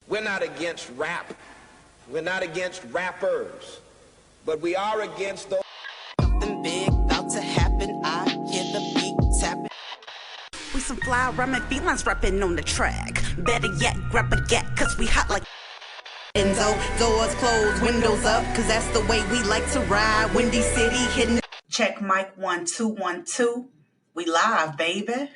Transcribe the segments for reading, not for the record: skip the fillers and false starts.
We're not against rap. We're not against rappers. But we are against those. Something big about to happen. I hear the beat tapping. We some fly rhyming felines rapping on the track. Better yet, grab a gat, cause we hot like Enzo. Doors closed, windows up, cause that's the way we like to ride. Windy City hitting. Check mic 1 2 1 2. We live, baby.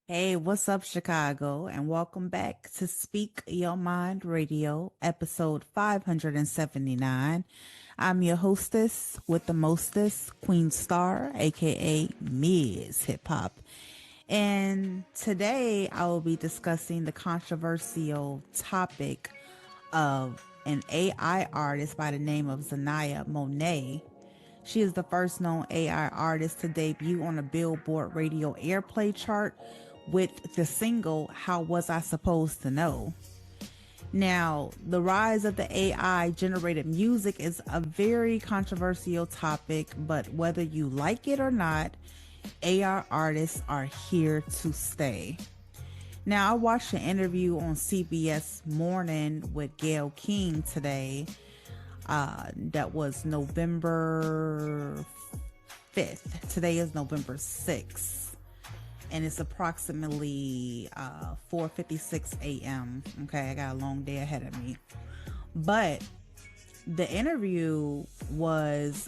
Hey, what's up, Chicago? And welcome back to Speak Your Mind Radio, episode 579. I'm your hostess with the mostest, Queen Star, aka MzHipHop. And today I will be discussing the controversial topic of an AI artist by the name of Xania Monet. She is the first known AI artist to debut on a Billboard radio airplay chart with the single How Was I Supposed to Know? Now, the rise of the AI generated music is a very controversial topic, but whether you like it or not, AI artists are here to stay. Now, I watched an interview on CBS Morning with Gayle King today. That was November 5th. Today is November 6th. And it's approximately 4:56 a.m. Okay, I got a long day ahead of me. But the interview was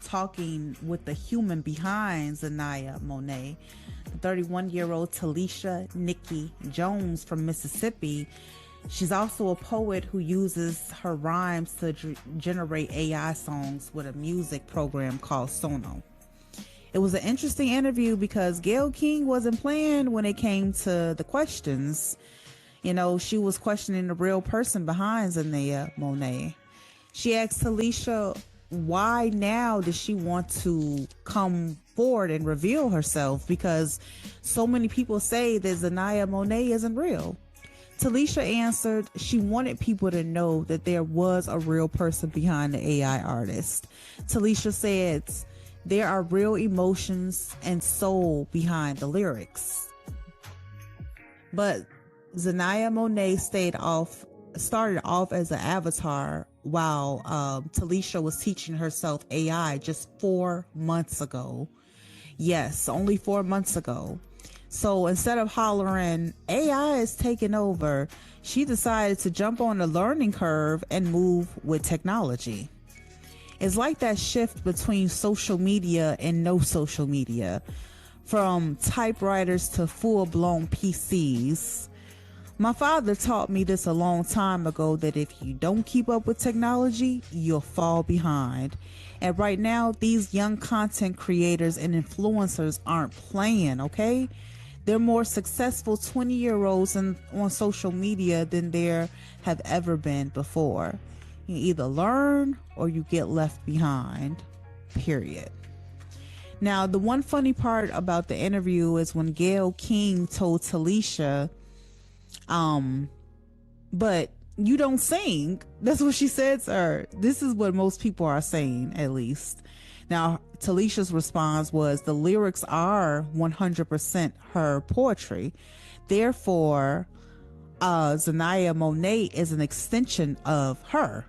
talking with the human behind Xania Monet, the 31-year-old Talisha Nikki Jones from Mississippi. She's also a poet who uses her rhymes to generate AI songs with a music program called Sono. It was an interesting interview because Gayle King wasn't playing when it came to the questions. You know, she was questioning the real person behind Xania Monet. She asked Talisha why now does she want to come forward and reveal herself, because so many people say that Xania Monet isn't real. Talisha answered she wanted people to know that there was a real person behind the AI artist. Talisha said, there are real emotions and soul behind the lyrics. But Xania Monet started off as an avatar while Talisha was teaching herself AI just 4 months ago. Yes, only 4 months ago. So instead of hollering, AI is taking over, she decided to jump on the learning curve and move with technology. It's like that shift between social media and no social media, from typewriters to full-blown PCs. My father taught me this a long time ago, that if you don't keep up with technology, you'll fall behind. And right now, these young content creators and influencers aren't playing, okay? They're more successful 20-year-olds on social media than there have ever been before. You either learn or you get left behind, period. Now, the one funny part about the interview is when Gayle King told Talisha, but you don't sing. That's what she said to her. This is what most people are saying, at least. Now, Talisha's response was the lyrics are 100% her poetry. Therefore, Xania Monet is an extension of her.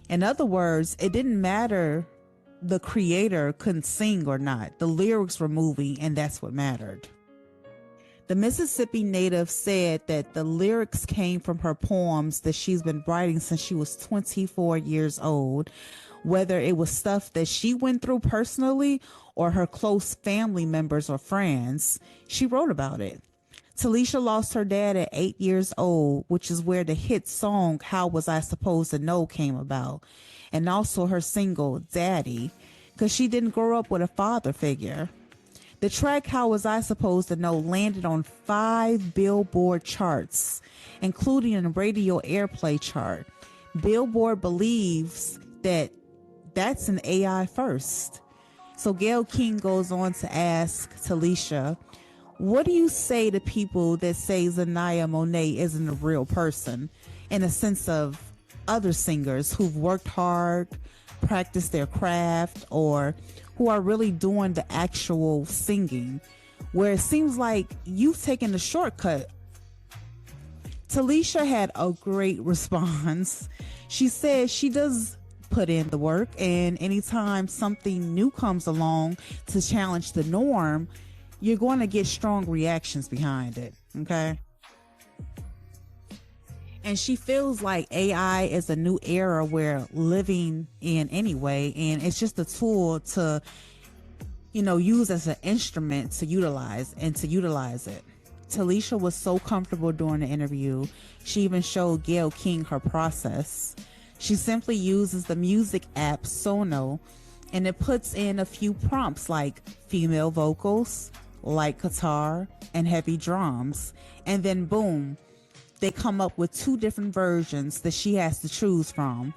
In other words, it didn't matter the creator couldn't sing or not. The lyrics were moving, and that's what mattered. The Mississippi native said that the lyrics came from her poems that she's been writing since she was 24 years old. Whether it was stuff that she went through personally or her close family members or friends, she wrote about it. Talisha lost her dad at 8 years old, which is where the hit song How Was I Supposed to Know came about, and also her single Daddy, because she didn't grow up with a father figure. The track How Was I Supposed to Know landed on 5 Billboard charts, including a radio airplay chart. Billboard believes that that's an AI first. So Gayle King goes on to ask Talisha, what do you say to people that say Xania Monet isn't a real person, in a sense of other singers who've worked hard, practiced their craft, or who are really doing the actual singing, where it seems like you've taken the shortcut. Talisha had a great response. She said she does put in the work, and anytime something new comes along to challenge the norm, you're going to get strong reactions behind it. Okay. And she feels like AI is a new era we're living in anyway, and it's just a tool to, use as an instrument to utilize it. Talisha was so comfortable during the interview, she even showed Gayle King her process. She simply uses the music app Sono, and it puts in a few prompts like female vocals, light guitar, and heavy drums. And then boom, they come up with 2 different versions that she has to choose from.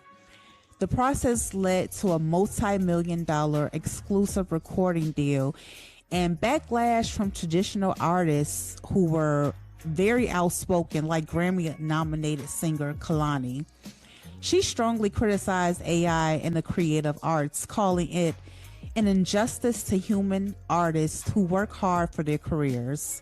The process led to a multi-million-dollar exclusive recording deal and backlash from traditional artists who were very outspoken, like Grammy-nominated singer Kalani. She strongly criticized AI in the creative arts, calling it an injustice to human artists who work hard for their careers.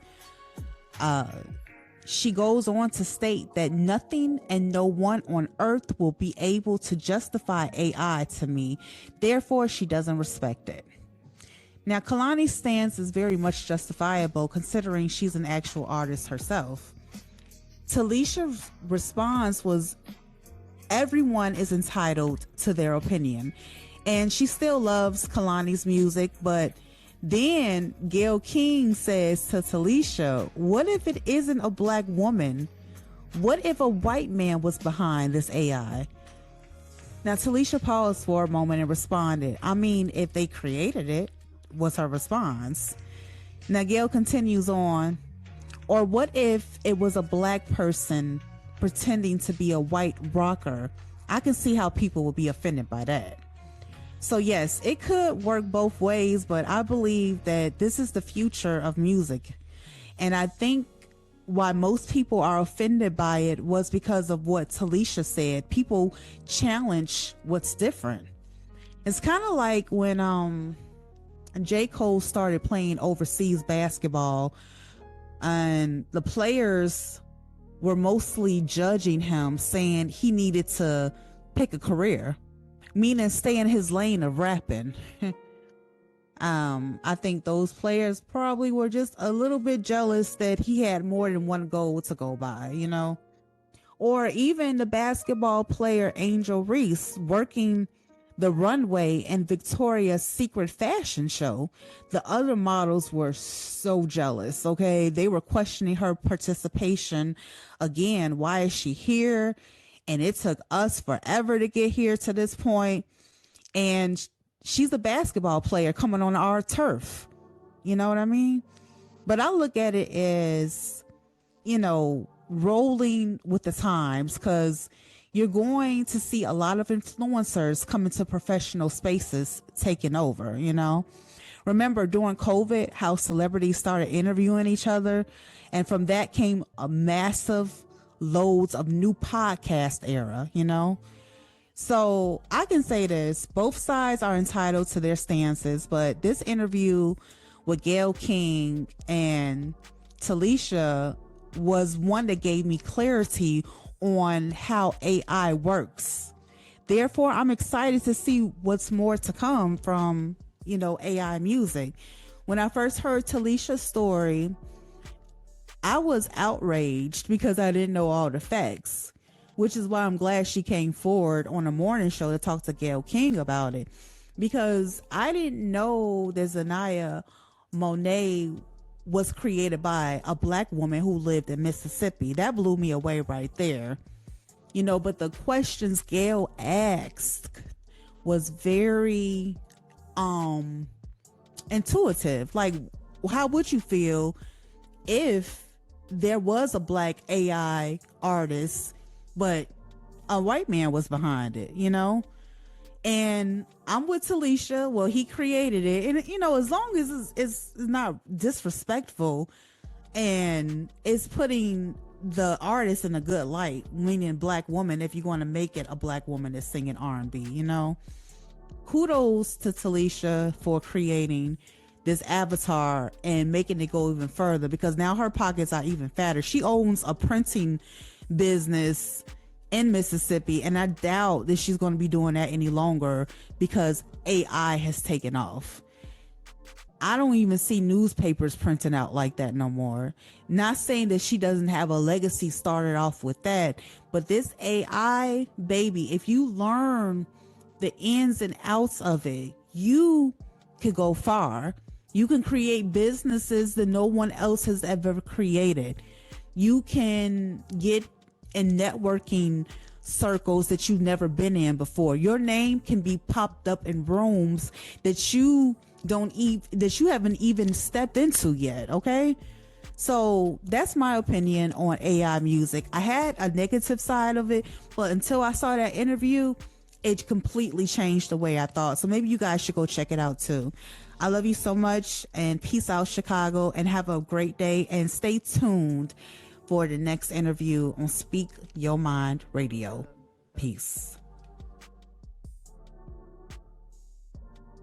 She goes on to state that nothing and no one on earth will be able to justify AI to me. Therefore, she doesn't respect it. Now, Kalani's stance is very much justifiable considering she's an actual artist herself. Talisha's response was, everyone is entitled to their opinion. And she still loves Kalani's music, but then Gayle King says to Talisha, what if it isn't a black woman? What if a white man was behind this AI? Now, Talisha paused for a moment and responded, I mean, if they created it, was her response. Now, Gayle continues on, or what if it was a black person pretending to be a white rocker? I can see how people would be offended by that. So yes, it could work both ways, but I believe that this is the future of music. And I think why most people are offended by it was because of what Talisha said. People challenge what's different. It's kind of like when J. Cole started playing overseas basketball, and the players were mostly judging him, saying he needed to pick a career, meaning stay in his lane of rapping. I think those players probably were just a little bit jealous that he had more than one goal to go by, Or even the basketball player Angel Reese working the runway in Victoria's Secret fashion show. The other models were so jealous, okay? They were questioning her participation. Again, why is she here? And it took us forever to get here to this point. And she's a basketball player coming on our turf. You know what I mean? But I look at it as, rolling with the times, because you're going to see a lot of influencers come into professional spaces taking over, Remember during COVID, how celebrities started interviewing each other, and from that came a massive loads of new podcast era, So I can say this, both sides are entitled to their stances, but this interview with Gayle King and Talisha was one that gave me clarity on how AI works. Therefore, I'm excited to see what's more to come from, AI music. When I first heard Talisha's story, I was outraged because I didn't know all the facts, which is why I'm glad she came forward on a morning show to talk to Gayle King about it, because I didn't know that Xania Monet was created by a black woman who lived in Mississippi. That blew me away right there. But the questions Gayle asked was very intuitive. Like, how would you feel if there was a black AI artist, but a white man was behind it, And I'm with Talisha. Well, he created it. And, as long as it's not disrespectful and it's putting the artist in a good light, meaning black woman, if you're going to make it a black woman that's singing R&B, kudos to Talisha for creating this avatar and making it go even further, because now her pockets are even fatter. She owns a printing business in Mississippi, and I doubt that she's going to be doing that any longer because AI has taken off. I don't even see newspapers printing out like that no more. Not saying that she doesn't have a legacy started off with that, but this AI, baby, if you learn the ins and outs of it, you could go far. You can create businesses that no one else has ever created. You can get in networking circles that you've never been in before. Your name can be popped up in rooms that you haven't even stepped into yet. Okay, so that's my opinion on AI music. I had a negative side of it, but until I saw that interview, it completely changed the way I thought. So maybe you guys should go check it out too. I love you so much, and peace out, Chicago, and have a great day, and stay tuned for the next interview on Speak Your Mind Radio. Peace.